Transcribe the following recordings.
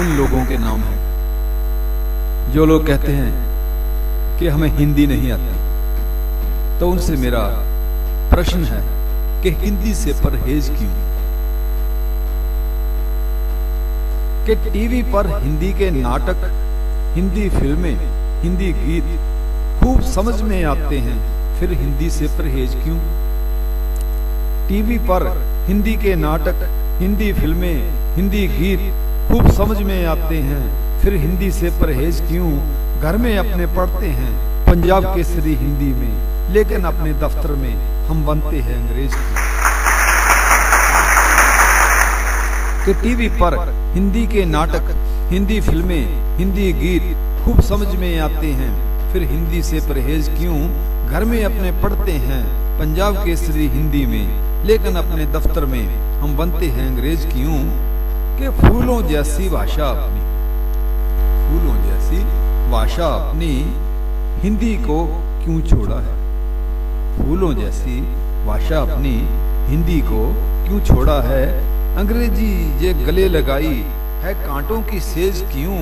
उन लोगों के नाम हैं जो लोग कहते हैं कि हमें हिंदी नहीं आती। तो उनसे मेरा प्रश्न है कि हिंदी से परहेज क्यों? कि टीवी पर हिंदी के नाटक, हिंदी फिल्में, हिंदी गीत खूब समझ में आते हैं, फिर हिंदी से परहेज क्यों? टीवी पर हिंदी के नाटक, हिंदी फिल्में, हिंदी गीत खूब समझ में आते हैं, फिर हिंदी से परहेज क्यों? घर में अपने पढ़ते हैं पंजाब केसरी हिंदी में, लेकिन अपने दफ्तर में हम बनते हैं अंग्रेज की। कि टीवी पर हिंदी के नाटक, हिंदी फिल्में, हिंदी गीत खूब समझ में आते हैं, फिर हिंदी से परहेज क्यों? घर में अपने पढ़ते हैं पंजाब केसरी हिंदी में, लेकिन अपने दफ्तर में हम बनते हैं अंग्रेज क्यों? कि फूलों जैसी भाषा अपनी, फूलों जैसी भाषा अपनी हिंदी को क्यों छोड़ा है? फूलों जैसी भाषा अपनी हिंदी को क्यों छोड़ा है? अंग्रेजी ये गले लगाई है कांटों की सेज क्यों?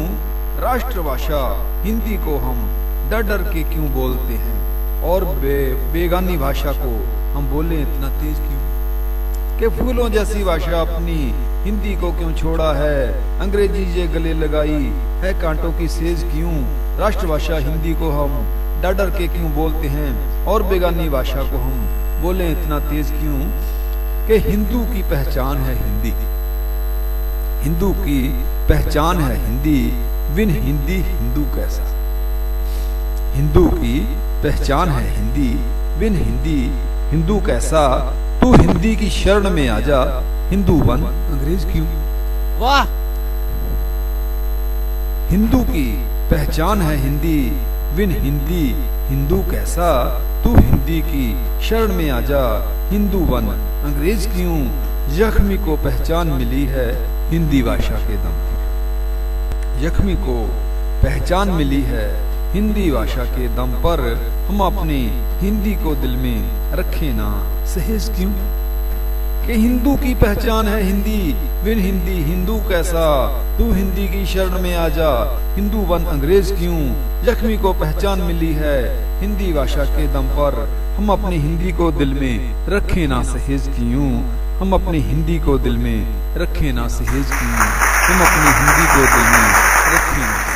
राष्ट्रभाषा हिंदी को हम डर डर के क्यों बोलते हैं, और बेगानी भाषा को हम बोले इतना तेज क्यों? कि फूलों जैसी भाषा अपनी हिंदी को क्यों छोड़ा है? अंग्रेजी ये गले लगाई है कांटों की सेज क्यों? राष्ट्रभाषा हिंदी को हम डर डर के क्यों बोलते हैं, और बेगानी भाषा को हम बोले इतना तेज क्यों? कि हिंदू की पहचान है हिंदी, हिंदू की पहचान है हिंदी, बिन हिंदी हिंदू कैसा? हिंदू की पहचान है हिंदी, बिन हिंदी हिंदू कैसा? तू हिंदी की शरण में आजा, हिंदू बन अंग्रेज क्यों? वाह! हिंदू की पहचान है हिंदी, बिन हिंदी हिंदू कैसा? तू हिंदी की शरण में आजा, हिंदू बन अंग्रेज क्यों? जख्मी को पहचान मिली है हिंदी भाषा के दम पर, जख्मी को पहचान मिली है हिंदी भाषा के दम पर, हम अपनी हिंदी को दिल में रखे ना सहेज क्यों? कि हिंदू की पहचान है हिंदी, बिन हिंदी हिंदू कैसा? तू हिंदी की शरण में आजा, हिंदू बन अंग्रेज क्यों? जख्मी को पहचान मिली है हिंदी भाषा के दम पर, हम अपनी हिंदी को दिल में रखे ना सहेज क्यों? हम अपनी हिंदी को दिल में रखे ना सहेज क्यों? हम अपनी हिंदी को दिल में रखे ना